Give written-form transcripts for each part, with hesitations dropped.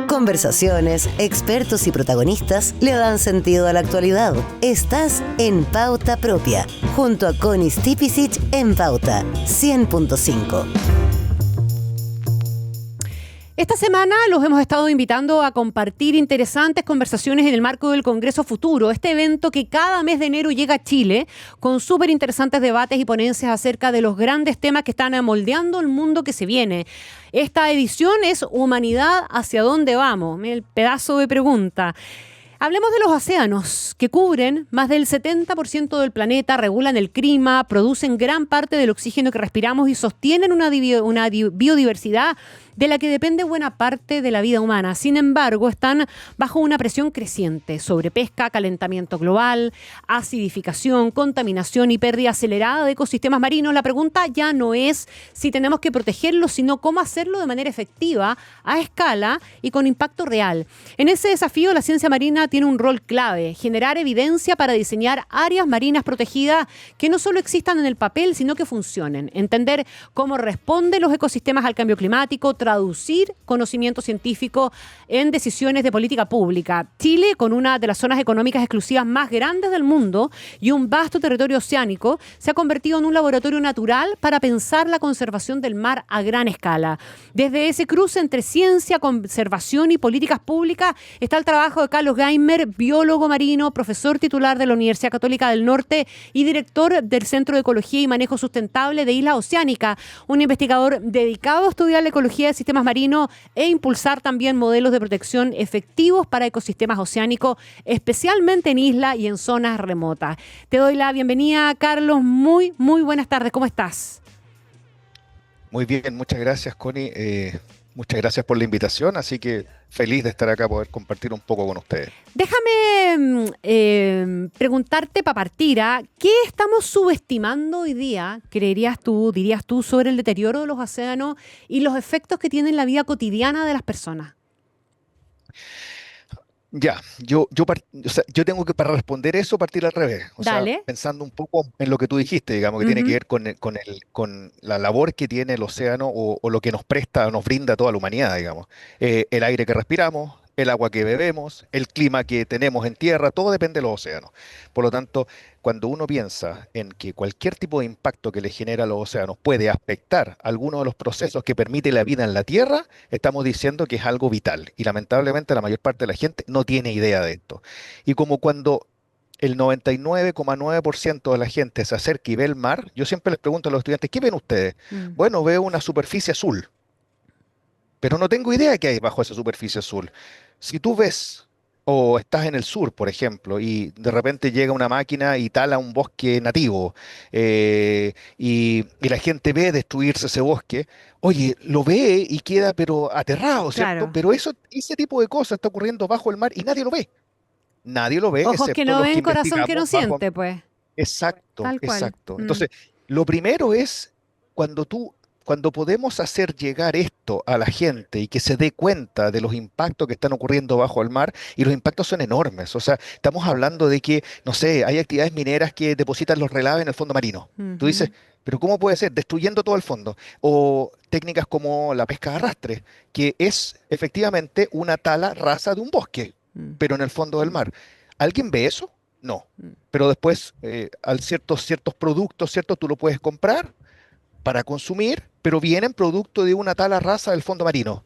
Conversaciones, expertos y protagonistas le dan sentido a la actualidad. Estás en Pauta Propia, junto a Connie Stipicic en Pauta 100.5. Esta semana los hemos estado invitando a compartir interesantes conversaciones en el marco del Congreso Futuro, este evento que cada mes de enero llega a Chile con súper interesantes debates y ponencias acerca de los grandes temas que están moldeando el mundo que se viene. Esta edición es Humanidad, ¿hacia dónde vamos? El pedazo de pregunta. Hablemos de los océanos, que cubren más del 70% del planeta, regulan el clima, producen gran parte del oxígeno que respiramos y sostienen una biodiversidad de la que depende buena parte de la vida humana. Sin embargo, están bajo una presión creciente: sobrepesca, calentamiento global, acidificación, contaminación y pérdida acelerada de ecosistemas marinos. La pregunta ya no es si tenemos que protegerlos, sino cómo hacerlo de manera efectiva, a escala y con impacto real. En ese desafío, la ciencia marina tiene un rol clave: generar evidencia para diseñar áreas marinas protegidas que no solo existan en el papel, sino que funcionen. Entender cómo responden los ecosistemas al cambio climático, traducir conocimiento científico en decisiones de política pública. Chile, con una de las zonas económicas exclusivas más grandes del mundo y un vasto territorio oceánico, se ha convertido en un laboratorio natural para pensar la conservación del mar a gran escala. Desde ese cruce entre ciencia, conservación y políticas públicas está el trabajo de Carlos Geimer, biólogo marino, profesor titular de la Universidad Católica del Norte y director del Centro de Ecología y Manejo Sustentable de Islas Oceánicas, un investigador dedicado a estudiar la ecología de sistemas marinos e impulsar también modelos de protección efectivos para ecosistemas oceánicos, especialmente en islas y en zonas remotas. Te doy la bienvenida, Carlos. Muy buenas tardes. ¿Cómo estás? Muy bien, muchas gracias, Connie. Muchas gracias por la invitación, así que feliz de estar acá, poder compartir un poco con ustedes. Déjame preguntarte para partir, ¿qué estamos subestimando hoy día, dirías tú, sobre el deterioro de los océanos y los efectos que tienen en la vida cotidiana de las personas? Ya, yo tengo que, para responder eso, partir al revés. Dale. Sea, pensando un poco en lo que tú dijiste, digamos, que tiene que ver con la labor que tiene el océano o lo que nos presta, nos brinda a toda la humanidad, digamos. El aire que respiramos, el agua que bebemos, el clima que tenemos en tierra, todo depende de los océanos. Por lo tanto, cuando uno piensa en que cualquier tipo de impacto que le genera a los océanos puede afectar alguno de los procesos que permite la vida en la Tierra, estamos diciendo que es algo vital. Y lamentablemente la mayor parte de la gente no tiene idea de esto. Y como cuando el 99,9% de la gente se acerca y ve el mar, yo siempre les pregunto a los estudiantes: ¿qué ven ustedes? Bueno, veo una superficie azul, pero no tengo idea de qué hay bajo esa superficie azul. Si tú ves o estás en el sur, por ejemplo, y de repente llega una máquina y tala un bosque nativo, y la gente ve destruirse ese bosque, oye, lo ve y queda pero aterrado, ¿cierto? Claro. Pero ese tipo de cosas está ocurriendo bajo el mar y nadie lo ve. Nadie lo ve, Ojos excepto que no los que ven, corazón que no investigamos bajo. siente, pues. Exacto, Tal cual. exacto. Entonces, lo primero es cuando podemos hacer llegar esto a la gente y que se dé cuenta de los impactos que están ocurriendo bajo el mar, y los impactos son enormes. O sea, estamos hablando de que, no sé, hay actividades mineras que depositan los relaves en el fondo marino. Tú dices, pero ¿cómo puede ser? Destruyendo todo el fondo. O técnicas como la pesca de arrastre, que es efectivamente una tala rasa de un bosque, pero en el fondo del mar. ¿Alguien ve eso? No. Pero después, ciertos productos, ¿cierto? Tú lo puedes comprar para consumir, pero vienen producto de una tala rasa del fondo marino.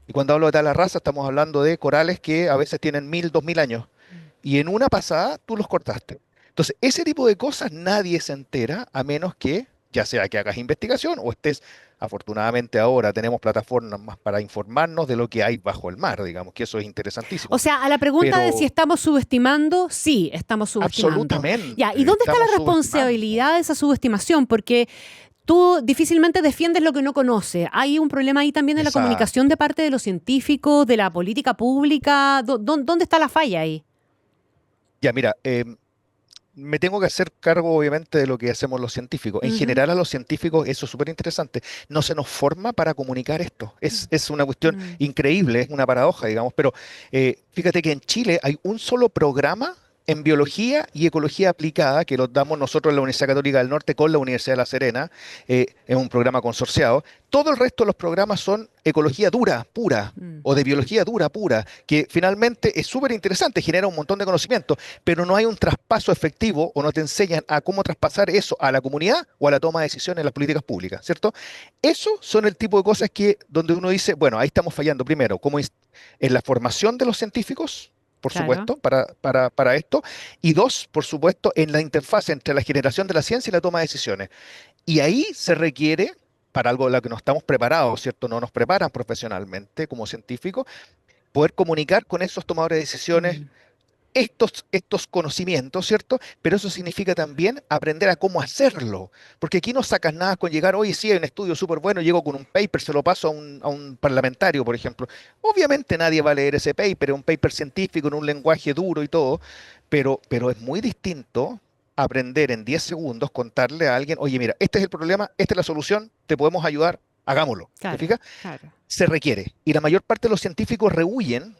Y cuando hablo de tala rasa, estamos hablando de corales que a veces tienen 1000, 2000 años. Y en una pasada tú los cortaste. Entonces, ese tipo de cosas nadie se entera, a menos que, ya sea que hagas investigación o estés, afortunadamente ahora tenemos plataformas más para informarnos de lo que hay bajo el mar, digamos, que eso es interesantísimo. O sea, a la pregunta de si estamos subestimando, sí, estamos subestimando. Absolutamente. Ya, ¿y dónde está la responsabilidad de esa subestimación? Porque tú difícilmente defiendes lo que no conoces. Hay un problema ahí también en la comunicación de parte de los científicos, de la política pública. ¿Dónde está la falla ahí? Ya, mira, me tengo que hacer cargo, obviamente, de lo que hacemos los científicos. En general, a los científicos, eso es súper interesante, no se nos forma para comunicar esto. Es una cuestión increíble, es una paradoja, digamos. Pero fíjate que en Chile hay un solo programa en biología y ecología aplicada, que los damos nosotros en la Universidad Católica del Norte con la Universidad de La Serena, es un programa consorciado. Todo el resto de los programas son ecología dura, pura, o de biología dura, pura, que finalmente es súper interesante, genera un montón de conocimiento, pero no hay un traspaso efectivo o no te enseñan a cómo traspasar eso a la comunidad o a la toma de decisiones en las políticas públicas, ¿cierto? Eso son el tipo de cosas que donde uno dice, bueno, ahí estamos fallando primero, como en la formación de los científicos, por Claro. supuesto, para esto, y dos, por supuesto, en la interfaz entre la generación de la ciencia y la toma de decisiones. Y ahí se requiere, para algo a lo que no estamos preparados, ¿cierto? No nos preparan profesionalmente como científicos, poder comunicar con esos tomadores de decisiones Mm. estos conocimientos, ¿cierto? Pero eso significa también aprender a cómo hacerlo, porque aquí no sacas nada con llegar, oye, sí, hay un estudio súper bueno, llego con un paper, se lo paso a un parlamentario, por ejemplo. Obviamente nadie va a leer ese paper, es un paper científico en un lenguaje duro y todo, pero es muy distinto aprender en 10 segundos, contarle a alguien, oye, mira, este es el problema, esta es la solución, te podemos ayudar, hagámoslo. ¿Te Claro, fijas? claro. Se requiere. Y la mayor parte de los científicos rehuyen,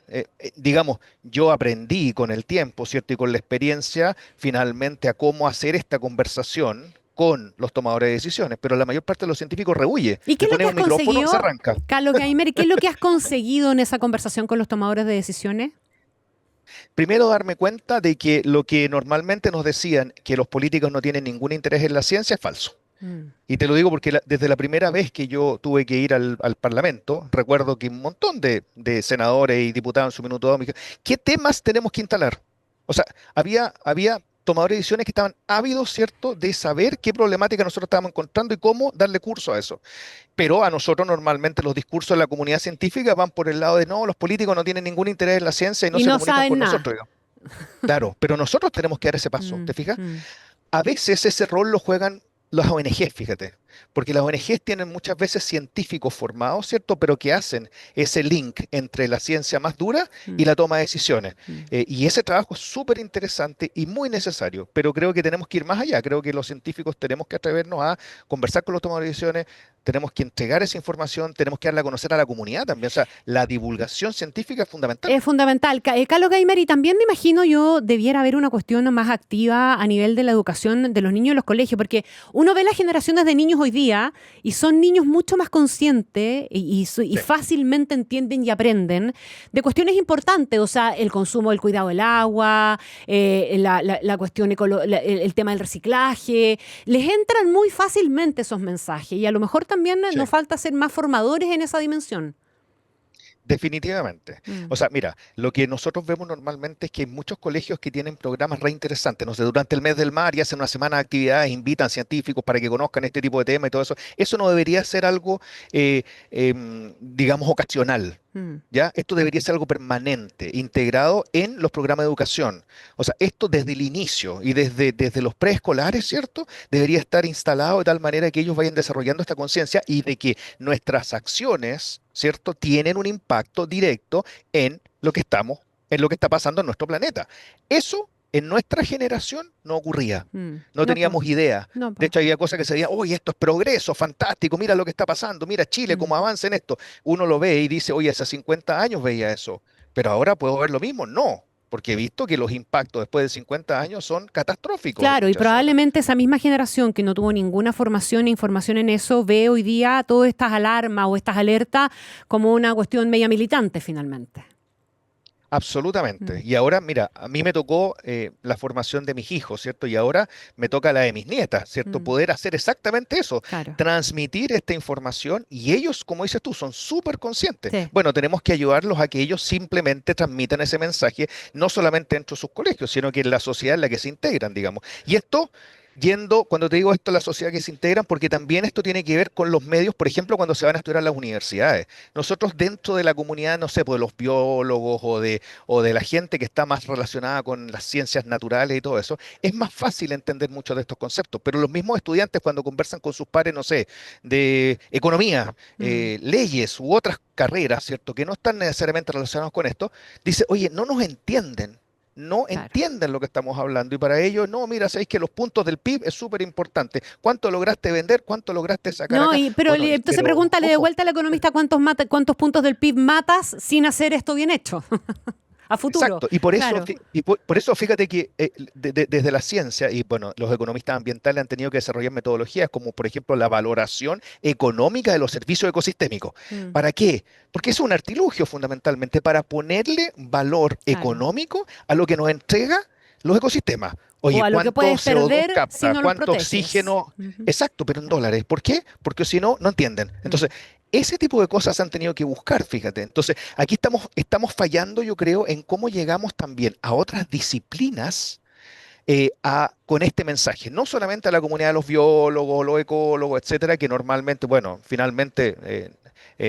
digamos, yo aprendí con el tiempo, ¿cierto? Y con la experiencia, finalmente, a cómo hacer esta conversación con los tomadores de decisiones, pero la mayor parte de los científicos rehuye. ¿Y qué Le es lo que pones has un micrófono y se conseguido, arranca. Carlos Gaimer? ¿Qué es lo que has conseguido en esa conversación con los tomadores de decisiones? Primero, darme cuenta de que lo que normalmente nos decían, que los políticos no tienen ningún interés en la ciencia, es falso. Mm. Y te lo digo porque desde la primera vez que yo tuve que ir al Parlamento, recuerdo que un montón de senadores y diputados en su minuto dado me dijeron, ¿qué temas tenemos que instalar? O sea, había tomadores de decisiones que estaban ávidos, ¿cierto?, de saber qué problemática nosotros estábamos encontrando y cómo darle curso a eso. Pero a nosotros normalmente los discursos de la comunidad científica van por el lado de, no, los políticos no tienen ningún interés en la ciencia y no Y se no comunican saben con nada. nosotros, digamos. Claro, pero nosotros tenemos que dar ese paso, Mm, ¿te fijas? mm. A veces ese rol lo juegan las ONGs, fíjate, porque las ONGs tienen muchas veces científicos formados, ¿cierto? Pero que hacen ese link entre la ciencia más dura y Mm, la toma de decisiones. mm. Y ese trabajo es súper interesante y muy necesario, pero creo que tenemos que ir más allá. Creo que los científicos tenemos que atrevernos a conversar con los tomadores de decisiones, tenemos que entregar esa información, tenemos que darla a conocer a la comunidad también. O sea, la divulgación científica es fundamental. Es fundamental. Carlos Gaimer, y también me imagino yo debiera haber una cuestión más activa a nivel de la educación de los niños en los colegios, porque uno ve las generaciones de niños hoy día y son niños mucho más conscientes y Sí, fácilmente entienden y aprenden de cuestiones importantes, o sea, el consumo, el cuidado del agua, la cuestión, el tema del reciclaje. Les entran muy fácilmente esos mensajes y a lo mejor también sí. nos falta ser más formadores en esa dimensión. Definitivamente. Mm. O sea, mira, lo que nosotros vemos normalmente es que hay muchos colegios que tienen programas re interesantes. No sé, durante el mes del mar y hacen una semana de actividades, invitan científicos para que conozcan este tipo de temas y todo eso. Eso no debería ser algo, digamos, ocasional. Mm. ¿Ya? Esto debería ser algo permanente, integrado en los programas de educación. O sea, esto desde el inicio y desde los preescolares, ¿cierto? Debería estar instalado de tal manera que ellos vayan desarrollando esta conciencia y de que nuestras acciones, ¿cierto?, tienen un impacto directo en lo que en lo que está pasando en nuestro planeta. Eso en nuestra generación no ocurría. Mm. No No, po. teníamos idea. No, De po. hecho, había cosas que se veían, oye, esto es progreso, fantástico, mira lo que está pasando, mira Chile, Mm. cómo avanza en esto. Uno lo ve y dice, oye, hace 50 años veía eso, pero ahora puedo ver lo mismo. No, porque he visto que los impactos después de 50 años son catastróficos en Claro, y muchas zonas. probablemente esa misma generación que no tuvo ninguna formación e información en eso ve hoy día todas estas alarmas o estas alertas como una cuestión media militante finalmente. Absolutamente. Mm. Y ahora, mira, a mí me tocó la formación de mis hijos, ¿cierto? Y ahora me toca la de mis nietas, ¿cierto? Mm. Poder hacer exactamente eso, Claro. transmitir esta información y ellos, como dices tú, son súper conscientes. Sí. Bueno, tenemos que ayudarlos a que ellos simplemente transmitan ese mensaje, no solamente dentro de sus colegios, sino que en la sociedad en la que se integran, digamos. Y esto... cuando te digo esto, la sociedad que se integran, porque también esto tiene que ver con los medios, por ejemplo, cuando se van a estudiar a las universidades. Nosotros dentro de la comunidad, no sé, pues de los biólogos o de la gente que está más relacionada con las ciencias naturales y todo eso, es más fácil entender muchos de estos conceptos. Pero los mismos estudiantes cuando conversan con sus pares, no sé, de economía, Mm. leyes u otras carreras, ¿cierto? Que no están necesariamente relacionados con esto, dice, oye, no nos entienden. No Claro. entienden lo que estamos hablando y para ellos, no, mira, sabéis que los puntos del PIB es súper importante. ¿Cuánto lograste vender? ¿Cuánto lograste sacar No, acá? pero Bueno, entonces pero pregúntale de ojo, vuelta al economista cuántos puntos del PIB matas sin hacer esto bien hecho. a futuro. Exacto, y por eso, Claro. por eso fíjate que desde la ciencia, y bueno, los economistas ambientales han tenido que desarrollar metodologías como, por ejemplo, la valoración económica de los servicios ecosistémicos. Mm, ¿Para qué? Porque es un artilugio fundamentalmente para ponerle valor claro. económico a lo que nos entrega los ecosistemas. O Oye, a lo que ¿cuánto puedes CO2 perder si capta? no los ¿Cuánto proteges. oxígeno? Ujú, Exacto, pero en claro. dólares. ¿Por qué? Porque si no, no entienden. Mm. Entonces, ese tipo de cosas han tenido que buscar, fíjate. Entonces, aquí estamos fallando, yo creo, en cómo llegamos también a otras disciplinas con este mensaje. No solamente a la comunidad de los biólogos, los ecólogos, etcétera, que normalmente, bueno, finalmente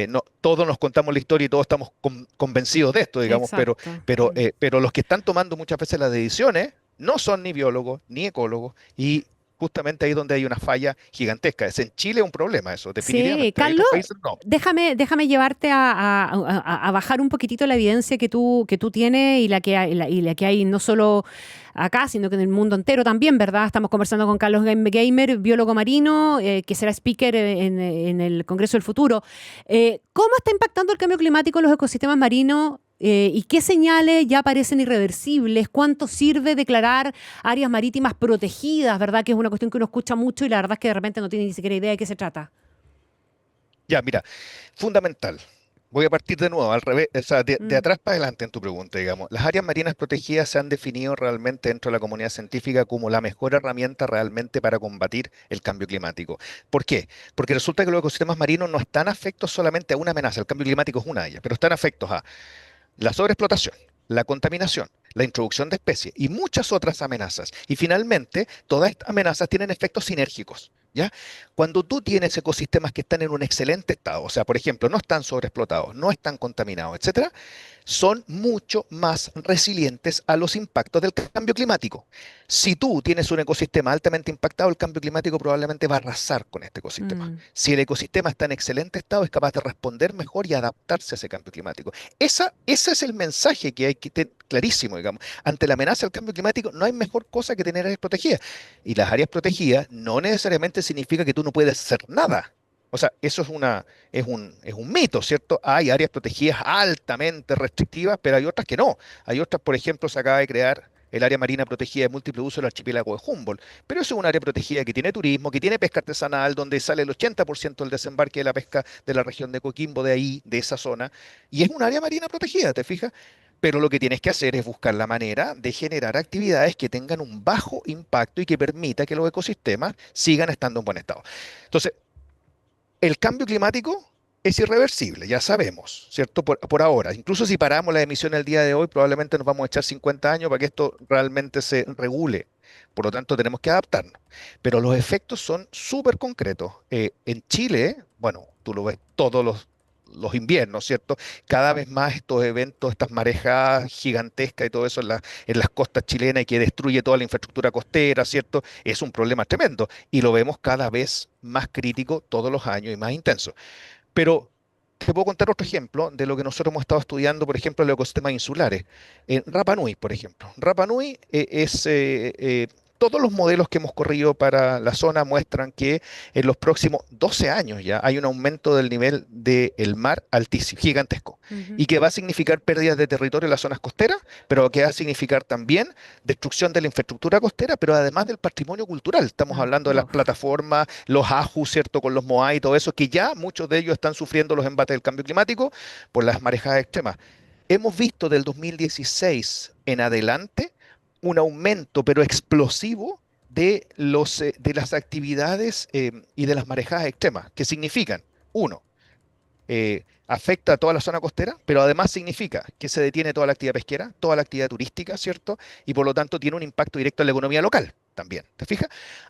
no, todos nos contamos la historia y todos estamos convencidos de esto, digamos, Exacto. pero los que están tomando muchas veces las decisiones no son ni biólogos ni ecólogos y justamente ahí es donde hay una falla gigantesca. Es en Chile un problema eso, Sí, definitivamente. Hay Carlos, otros países no. déjame llevarte a bajar un poquitito la evidencia que tú tienes y la que hay no solo acá, sino que en el mundo entero también, ¿verdad? Estamos conversando con Carlos Gamer, biólogo marino, que será speaker en el Congreso del Futuro. ¿Cómo está impactando el cambio climático en los ecosistemas marinos? ¿Y qué señales ya parecen irreversibles? ¿Cuánto sirve declarar áreas marítimas protegidas, verdad? Que es una cuestión que uno escucha mucho y la verdad es que de repente no tiene ni siquiera idea de qué se trata. Ya, mira, fundamental. Voy a partir de nuevo, al revés, o sea, de Mm, atrás para adelante en tu pregunta, digamos. Las áreas marinas protegidas se han definido realmente dentro de la comunidad científica como la mejor herramienta realmente para combatir el cambio climático. ¿Por qué? Porque resulta que los ecosistemas marinos no están afectos solamente a una amenaza, el cambio climático es una de ellas, pero están afectos a la sobreexplotación, la contaminación, la introducción de especies y muchas otras amenazas. Y finalmente, todas estas amenazas tienen efectos sinérgicos. ¿Ya? Cuando tú tienes ecosistemas que están en un excelente estado, o sea, por ejemplo, no están sobreexplotados, no están contaminados, etcétera, son mucho más resilientes a los impactos del cambio climático. Si tú tienes un ecosistema altamente impactado, el cambio climático probablemente va a arrasar con este ecosistema. mm. Si el ecosistema está en excelente estado, es capaz de responder mejor y adaptarse a ese cambio climático. Ese es el mensaje que hay que tener clarísimo, digamos. Ante la amenaza del cambio climático, no hay mejor cosa que tener áreas protegidas. Y las áreas protegidas no necesariamente significa que tú no puedes hacer nada. O sea, eso es un mito, ¿cierto? Hay áreas protegidas altamente restrictivas, pero hay otras que no. Hay otras, por ejemplo, se acaba de crear el área marina protegida de múltiple uso del archipiélago de Humboldt, pero eso es un área protegida que tiene turismo, que tiene pesca artesanal, donde sale el 80% del desembarque de la pesca de la región de Coquimbo, de ahí, de esa zona, y es un área marina protegida, ¿te fijas? Pero lo que tienes que hacer es buscar la manera de generar actividades que tengan un bajo impacto y que permita que los ecosistemas sigan estando en buen estado. Entonces, el cambio climático es irreversible, ya sabemos, ¿cierto? Por ahora. Incluso si paramos la emisión el día de hoy, probablemente nos vamos a echar 50 años para que esto realmente se regule. Por lo tanto, tenemos que adaptarnos. Pero los efectos son súper concretos. En Chile, bueno, tú lo ves todos los inviernos, ¿cierto? Cada vez más estos eventos, estas marejadas gigantescas y todo eso en las costas chilenas y que destruye toda la infraestructura costera, ¿cierto? Es un problema tremendo y lo vemos cada vez más crítico todos los años y más intenso. Pero te puedo contar otro ejemplo de lo que nosotros hemos estado estudiando, por ejemplo, en los ecosistemas insulares. En Rapa Nui, por ejemplo. Rapa Nui todos los modelos que hemos corrido para la zona muestran que en los próximos 12 años ya hay un aumento del nivel del mar altísimo, gigantesco, Ujú. y que va a significar pérdidas de territorio en las zonas costeras, pero que va a significar también destrucción de la infraestructura costera, pero además del patrimonio cultural. Estamos Ah, hablando de las uf. plataformas, los ajus, ¿cierto? Con los moai y todo eso, que ya muchos de ellos están sufriendo los embates del cambio climático por las marejadas extremas. Hemos visto del 2016 en adelante un aumento, pero explosivo, de las actividades y de las marejadas extremas, que significan, uno, afecta a toda la zona costera, pero además significa que se detiene toda la actividad pesquera, toda la actividad turística, ¿cierto? Y por lo tanto tiene un impacto directo en la economía local también, ¿te fijas?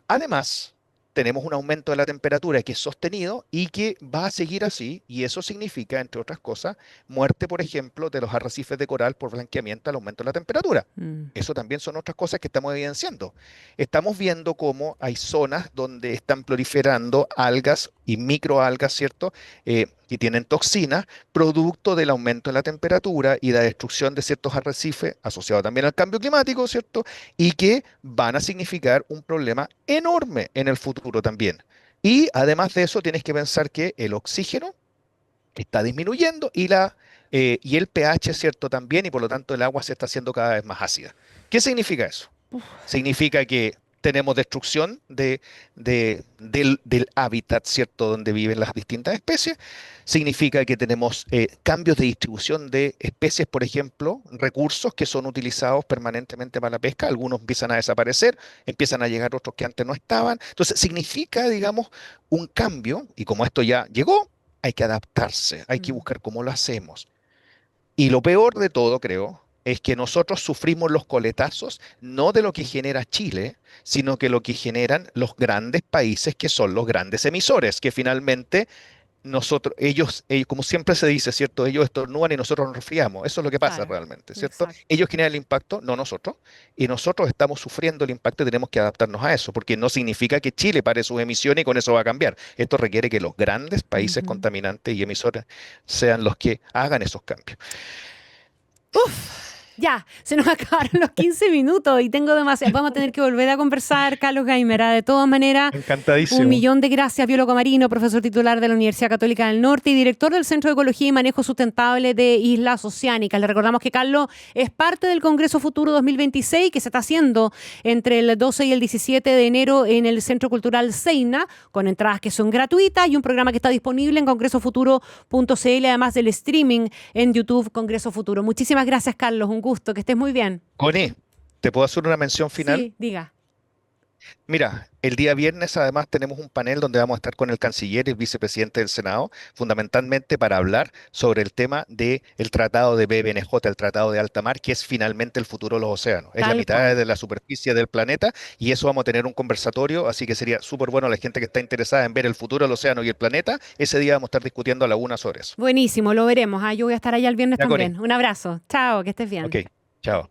Además, tenemos un aumento de la temperatura que es sostenido y que va a seguir así, y eso significa, entre otras cosas, muerte, por ejemplo, de los arrecifes de coral por blanqueamiento al aumento de la temperatura. Mm. Eso también son otras cosas que estamos evidenciando. Estamos viendo cómo hay zonas donde están proliferando algas y microalgas, ¿cierto? Que tienen toxinas, producto del aumento de la temperatura y la destrucción de ciertos arrecifes, asociado también al cambio climático, ¿cierto? Y que van a significar un problema enorme en el futuro también. Y además de eso, tienes que pensar que el oxígeno está disminuyendo y y el pH, ¿cierto? También, y por lo tanto el agua se está haciendo cada vez más ácida. ¿Qué significa eso? Significa que tenemos destrucción del hábitat, ¿cierto?, donde viven las distintas especies. Significa que tenemos cambios de distribución de especies, por ejemplo, recursos que son utilizados permanentemente para la pesca. Algunos empiezan a desaparecer, empiezan a llegar otros que antes no estaban. Entonces, significa, digamos, un cambio, y como esto ya llegó, hay que adaptarse, hay que Mm. buscar cómo lo hacemos. Y lo peor de todo, creo, es que nosotros sufrimos los coletazos no de lo que genera Chile, sino que lo que generan los grandes países que son los grandes emisores, que finalmente como siempre se dice, ¿cierto? Ellos estornudan y nosotros nos resfriamos. Eso es lo que pasa Claro, realmente, ¿cierto? exacto. Ellos generan el impacto, no nosotros, y nosotros estamos sufriendo el impacto y tenemos que adaptarnos a eso, porque no significa que Chile pare sus emisiones y con eso va a cambiar. Esto requiere que los grandes países Ujú. contaminantes y emisores sean los que hagan esos cambios. Ya, se nos acabaron los 15 minutos y tengo demasiado. Vamos a tener que volver a conversar, Carlos Gaimera. De todas maneras, un Encantadísimo. millón de gracias, biólogo marino, profesor titular de la Universidad Católica del Norte y director del Centro de Ecología y Manejo Sustentable de Islas Oceánicas. Le recordamos que Carlos es parte del Congreso Futuro 2026 que se está haciendo entre el 12 y el 17 de enero en el Centro Cultural Seina, con entradas que son gratuitas y un programa que está disponible en congresofuturo.cl, además del streaming en YouTube Congreso Futuro. Muchísimas gracias, Carlos. Un gusto, que estés muy bien. Connie, ¿te puedo hacer una mención final? Sí, diga. Mira, el día viernes además tenemos un panel donde vamos a estar con el canciller y el vicepresidente del Senado, fundamentalmente para hablar sobre el tema del tratado de BBNJ, el tratado de alta mar, que es finalmente el futuro de los océanos. Es la Tal mitad cual. de la superficie del planeta y eso vamos a tener un conversatorio, así que sería súper bueno a la gente que está interesada en ver el futuro del océano y el planeta. Ese día vamos a estar discutiendo a la una sobre eso. Buenísimo, lo veremos. Yo voy a estar allá el viernes Ya, Connie. también. Un abrazo. Chao, que estés Ok, bien. chao.